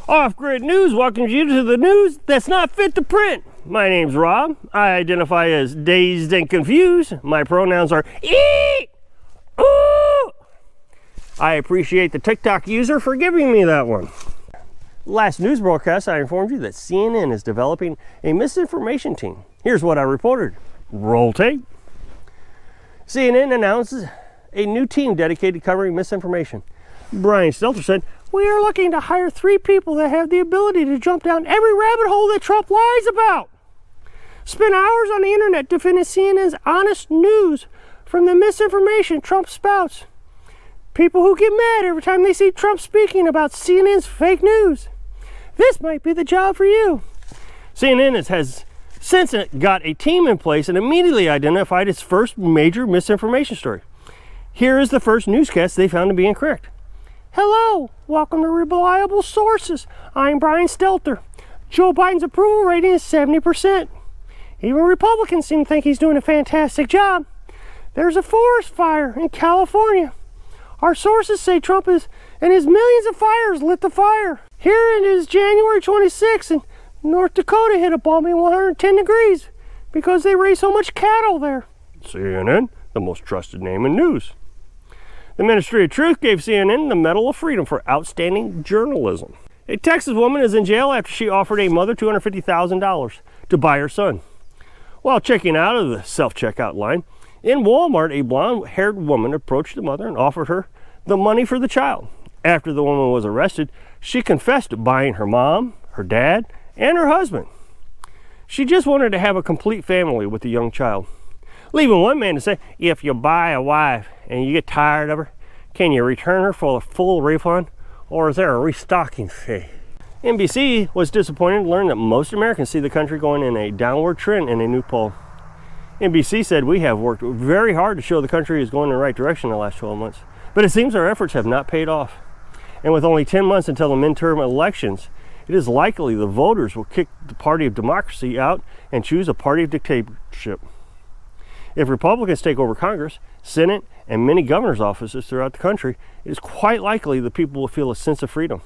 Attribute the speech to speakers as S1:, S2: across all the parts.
S1: Off-Grid News welcomes you to the news that's not fit to print. My name's Rob. I identify as dazed and confused. My pronouns are ee, ooh. I appreciate the TikTok user for giving me that one. Last news broadcast, I informed you that CNN is developing a misinformation team. Here's what I reported. Roll tape. CNN announces a new team dedicated to covering misinformation. Brian Stelter said, "We are looking to hire 3 people that have the ability to jump down every rabbit hole that Trump lies about. Spend hours on the internet defending CNN's honest news from the misinformation Trump spouts. People who get mad every time they see Trump speaking about CNN's fake news. This might be the job for you." CNN has since it got a team in place and immediately identified its first major misinformation story. Here is the first newscast they found to be incorrect. "Hello, welcome to Reliable Sources. I'm Brian Stelter. Joe Biden's approval rating is 70%. Even Republicans seem to think he's doing a fantastic job. There's a forest fire in California. Our sources say Trump and his millions of fires lit the fire. Here it is January 26th and North Dakota hit a balmy 110 degrees because they raise so much cattle there." CNN, the most trusted name in news. The Ministry of Truth gave CNN the Medal of Freedom for outstanding journalism. A Texas woman is in jail after she offered a mother $250,000 to buy her son. While checking out of the self-checkout line, in Walmart, a blonde-haired woman approached the mother and offered her the money for the child. After the woman was arrested, she confessed to buying her mom, her dad, and her husband. She just wanted to have a complete family with the young child. Leaving one man to say, "If you buy a wife and you get tired of her, can you return her for a full refund, or is there a restocking fee?" NBC was disappointed to learn that most Americans see the country going in a downward trend in a new poll. NBC said, "We have worked very hard to show the country is going in the right direction in the last 12 months, but it seems our efforts have not paid off. And with only 10 months until the midterm elections, it is likely the voters will kick the party of democracy out and choose a party of dictatorship. If Republicans take over Congress, Senate, and many governor's offices throughout the country, it is quite likely the people will feel a sense of freedom.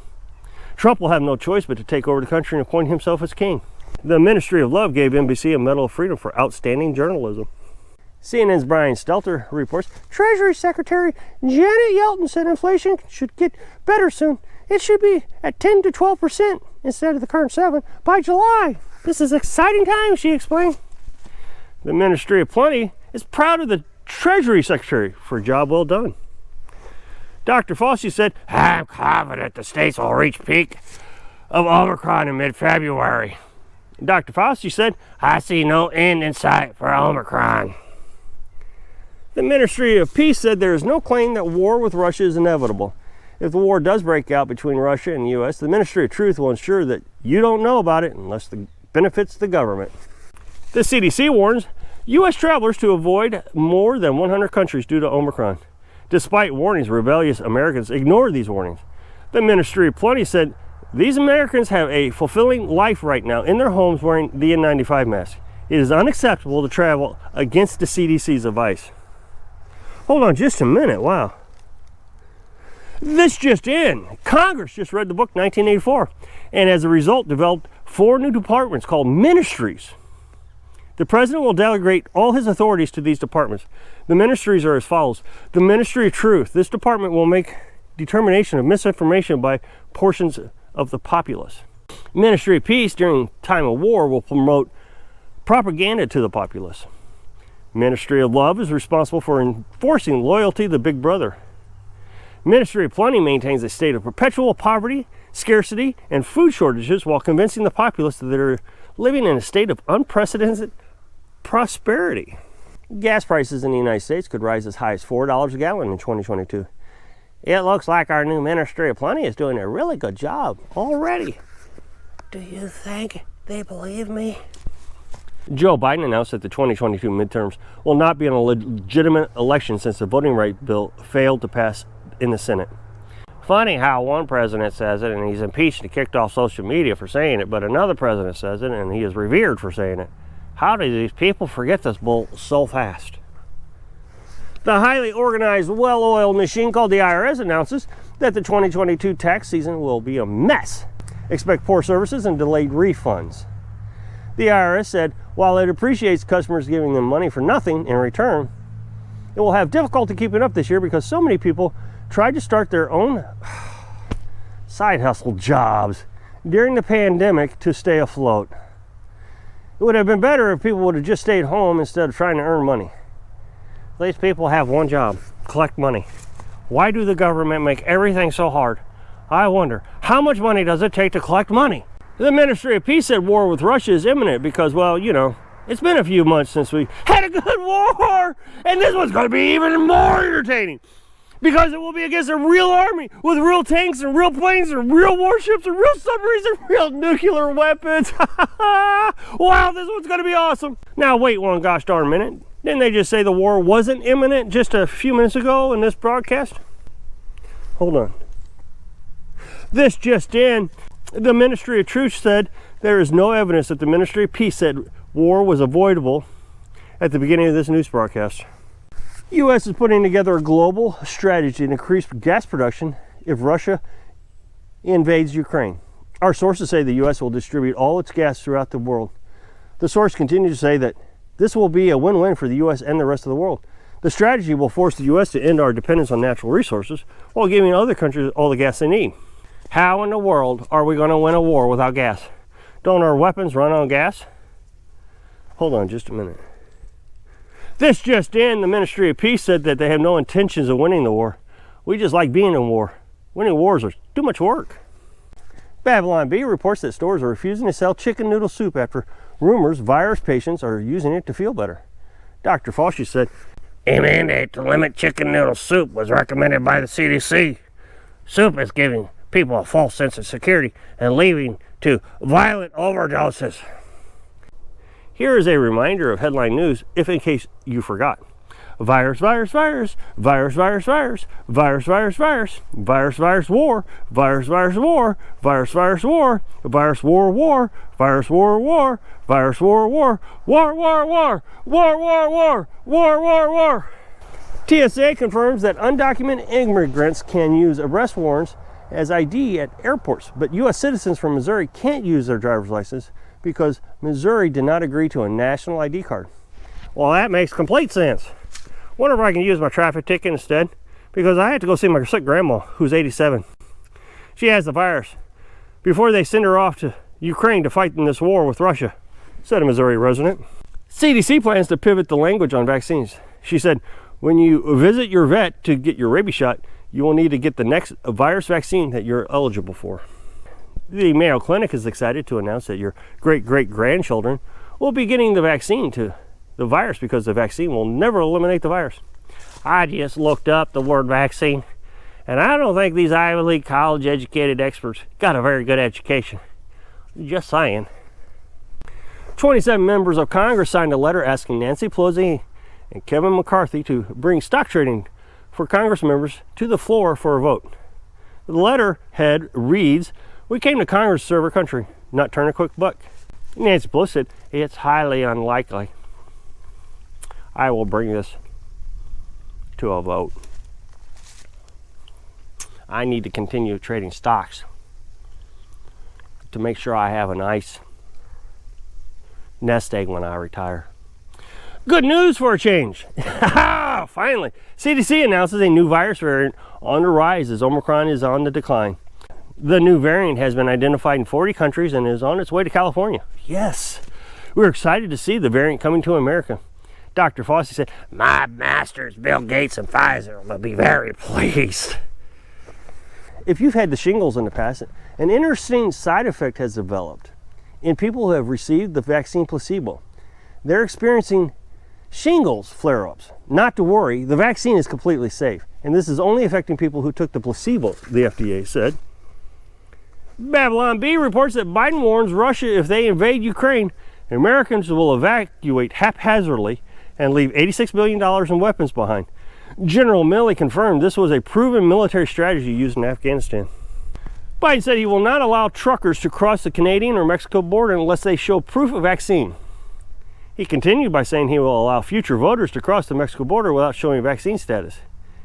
S1: Trump will have no choice but to take over the country and appoint himself as king." The Ministry of Love gave NBC a Medal of Freedom for outstanding journalism. CNN's Brian Stelter reports, Treasury Secretary Janet Yellen said inflation should get better soon. It should be at 10 to 12% instead of the current 7 by July. This is exciting times, she explained. The Ministry of Plenty is proud of the Treasury Secretary for a job well done. Dr. Fauci said, "I'm confident the states will reach peak of Omicron in mid-February." Dr. Fauci said, "I see no end in sight for Omicron." The Ministry of Peace said there is no claim that war with Russia is inevitable. If the war does break out between Russia and the U.S., the Ministry of Truth will ensure that you don't know about it unless it benefits the government. The CDC warns U.S. travelers to avoid more than 100 countries due to Omicron. Despite warnings, rebellious Americans ignored these warnings. The Ministry of Plenty said these Americans have a fulfilling life right now in their homes wearing the N95 mask. It is unacceptable to travel against the CDC's advice. Hold on just a minute, wow. This just in. Congress just read the book 1984 and as a result developed 4 new departments called ministries. The president will delegate all his authorities to these departments. The ministries are as follows. The Ministry of Truth. This department will make determination of misinformation by portions of the populace. Ministry of Peace during time of war will promote propaganda to the populace. Ministry of Love is responsible for enforcing loyalty to Big Brother. Ministry of Plenty maintains a state of perpetual poverty, scarcity, and food shortages while convincing the populace that they're living in a state of unprecedented prosperity. Gas prices in the United States could rise as high as $4 a gallon in 2022. It looks like our new Ministry of Plenty is doing a really good job already. Do you think they believe me? Joe Biden announced that the 2022 midterms will not be a legitimate election since the voting rights bill failed to pass in the Senate. Funny how one president says it and he's impeached and kicked off social media for saying it, but another president says it and he is revered for saying it. How do these people forget this bull so fast? The highly organized, well-oiled machine called the IRS announces that the 2022 tax season will be a mess. expect poor services and delayed refunds. The IRS said while it appreciates customers giving them money for nothing in return, it will have difficulty keeping up this year because so many people tried to start their own side hustle jobs during the pandemic to stay afloat. It would have been better if people would have just stayed home instead of trying to earn money. These people have one job: collect money. Why do the government make everything so hard? I wonder, how much money does it take to collect money? The Ministry of Peace said war with Russia is imminent because, well, you know, it's been a few months since we had a good war, and this one's going to be even more entertaining because it will be against a real army with real tanks and real planes and real warships and real submarines and real nuclear weapons. Wow, this one's going to be awesome. Now, wait one gosh darn minute. Didn't they just say the war wasn't imminent just a few minutes ago in this broadcast? Hold on. This just in. The Ministry of Truth said there is no evidence that the Ministry of Peace said war was avoidable at the beginning of this news broadcast. The U.S. is putting together a global strategy to increase gas production if Russia invades Ukraine. Our sources say the U.S. will distribute all its gas throughout the world. The source continues to say that this will be a win-win for the U.S. and the rest of the world. The strategy will force the U.S. to end our dependence on natural resources while giving other countries all the gas they need. How in the world are we going to win a war without gas? Don't our weapons run on gas? Hold on just a minute. This just in, the Ministry of Peace said that they have no intentions of winning the war. We just like being in war. Winning wars are too much work. Babylon Bee reports that stores are refusing to sell chicken noodle soup after rumors virus patients are using it to feel better. Dr. Fauci said, a mandate to limit chicken noodle soup was recommended by the CDC. Soup is giving people a false sense of security and leading to violent overdoses. Here is a reminder of headline news, if in case you forgot. Virus, virus, virus, virus, virus, virus, virus, virus, virus, virus, virus, war, virus, virus, war, virus, virus, war, virus, war, war, virus, war, war, virus, war, war, war, war, war, war, war, war, war, war, war. TSA confirms that undocumented immigrants can use arrest warrants as ID at airports, but U.S. citizens from Missouri can't use their driver's license because Missouri did not agree to a national ID card. Well, that makes complete sense. Wonder if I can use my traffic ticket instead, because I had to go see my sick grandma, who's 87. She has the virus. Before they send her off to Ukraine to fight in this war with Russia, said a Missouri resident. CDC plans to pivot the language on vaccines. She said, when you visit your vet to get your rabies shot, you will need to get the next virus vaccine that you're eligible for. The Mayo Clinic is excited to announce that your great-great-grandchildren will be getting the vaccine to the virus because the vaccine will never eliminate the virus. I just looked up the word vaccine, and I don't think these Ivy League college-educated experts got a very good education. Just saying. 27 members of Congress signed a letter asking Nancy Pelosi and Kevin McCarthy to bring stock trading for Congress members to the floor for a vote. The letterhead reads, we came to Congress to serve our country, not turn a quick buck. Nancy Pelosi said, it's highly unlikely I will bring this to a vote. I need to continue trading stocks to make sure I have a nice nest egg when I retire. Good news for a change. Finally, CDC announces a new virus variant on the rise as Omicron is on the decline. The new variant has been identified in 40 countries and is on its way to California. Yes, we're excited to see the variant coming to America. Dr. Fauci said, my masters, Bill Gates and Pfizer, will be very pleased. If you've had the shingles in the past, an interesting side effect has developed in people who have received the vaccine placebo. They're experiencing shingles flare-ups. Not to worry, the vaccine is completely safe, and this is only affecting people who took the placebo, the FDA said. Babylon Bee reports that Biden warns Russia if they invade Ukraine, Americans will evacuate haphazardly and leave $86 billion in weapons behind. General Milley confirmed this was a proven military strategy used in Afghanistan. Biden said he will not allow truckers to cross the Canadian or Mexico border unless they show proof of vaccine. He continued by saying he will allow future voters to cross the Mexico border without showing vaccine status.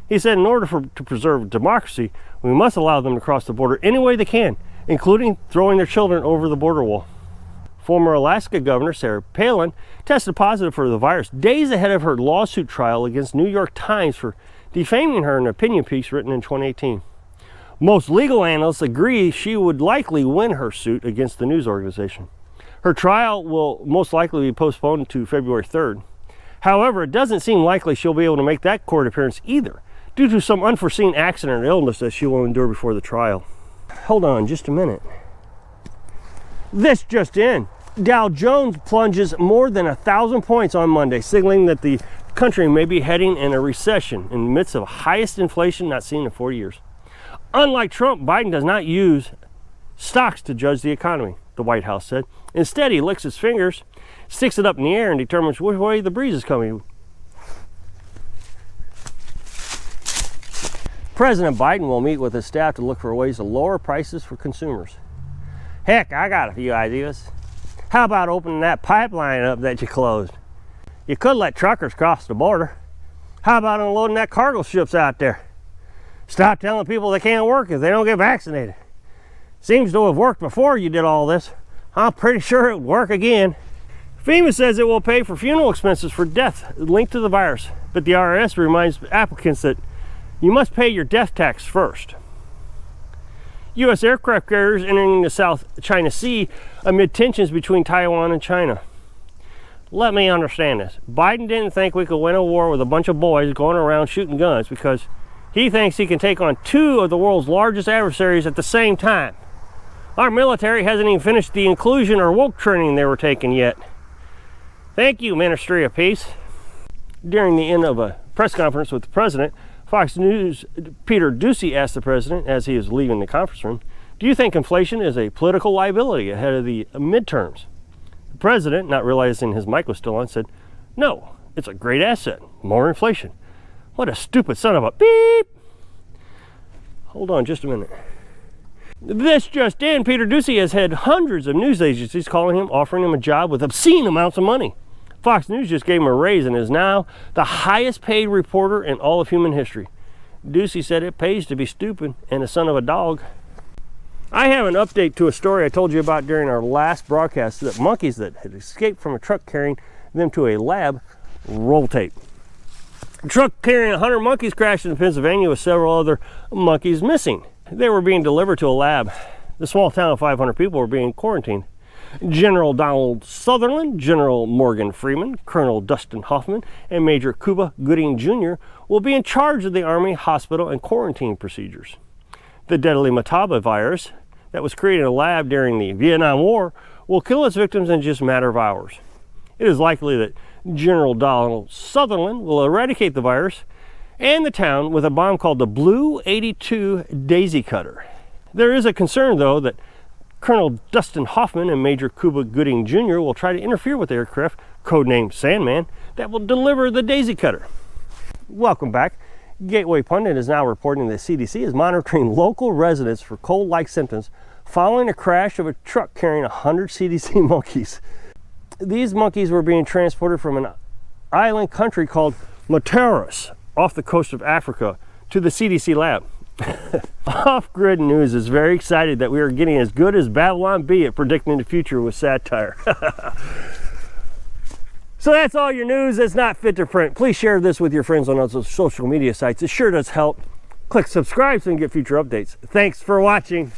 S1: He said in order to preserve democracy, we must allow them to cross the border any way they can, including throwing their children over the border wall. Former Alaska Governor Sarah Palin tested positive for the virus days ahead of her lawsuit trial against New York Times for defaming her in an opinion piece written in 2018. Most legal analysts agree she would likely win her suit against the news organization. Her trial will most likely be postponed to February 3rd. However, it doesn't seem likely she'll be able to make that court appearance either, due to some unforeseen accident or illness that she will endure before the trial. Hold on just a minute. This just in. Dow Jones plunges more than 1,000 points on Monday, signaling that the country may be heading in a recession in the midst of highest inflation not seen in 40 years. Unlike Trump, Biden does not use stocks to judge the economy, the White House said. Instead, he licks his fingers, sticks it up in the air, and determines which way the breeze is coming. President Biden will meet with his staff to look for ways to lower prices for consumers. Heck, I got a few ideas. How about opening that pipeline up that you closed? You could let truckers cross the border. How about unloading that cargo ships out there? Stop telling people they can't work if they don't get vaccinated. Seems to have worked before you did all this. I'm pretty sure it would work again. FEMA says it will pay for funeral expenses for death linked to the virus, but the IRS reminds applicants that you must pay your death tax first. U.S. aircraft carriers entering the South China Sea amid tensions between Taiwan and China. Let me understand this. Biden didn't think we could win a war with a bunch of boys going around shooting guns because he thinks he can take on two of the world's largest adversaries at the same time. Our military hasn't even finished the inclusion or woke training they were taking yet. Thank you, Ministry of Peace. During the end of a press conference with the president, Fox News' Peter Doocy asked the president as he was leaving the conference room, "Do you think inflation is a political liability ahead of the midterms?" The president, not realizing his mic was still on, said, "No, it's a great asset. More inflation." What a stupid son of a beep. Hold on just a minute. This just in, Peter Doocy has had hundreds of news agencies calling him, offering him a job with obscene amounts of money. Fox News just gave him a raise and is now the highest paid reporter in all of human history. Doocy said it pays to be stupid and a son of a dog. I have an update to a story I told you about during our last broadcast that monkeys that had escaped from a truck carrying them to a lab roll tape. A truck carrying 100 monkeys crashed in Pennsylvania with several other monkeys missing. They were being delivered to a lab. The small town of 500 people were being quarantined. General Donald Sutherland, General Morgan Freeman, Colonel Dustin Hoffman, and Major Cuba Gooding Jr. will be in charge of the Army hospital and quarantine procedures. The deadly Mataba virus that was created in a lab during the Vietnam War will kill its victims in just a matter of hours. It is likely that General Donald Sutherland will eradicate the virus and the town with a bomb called the Blue 82 Daisy Cutter. There is a concern, though, that Colonel Dustin Hoffman and Major Cuba Gooding Jr. will try to interfere with the aircraft, codenamed Sandman, that will deliver the Daisy Cutter. Welcome back. Gateway Pundit is now reporting that CDC is monitoring local residents for cold-like symptoms following a crash of a truck carrying 100 CDC monkeys. These monkeys were being transported from an island country called Mataras off the coast of Africa to the CDC lab. Off-Grid News is very excited that we are getting as good as Babylon Bee at predicting the future with satire. So that's all your news that's not fit to print. Please share this with your friends on other social media sites. It sure does help. Click subscribe so you can get future updates. Thanks for watching.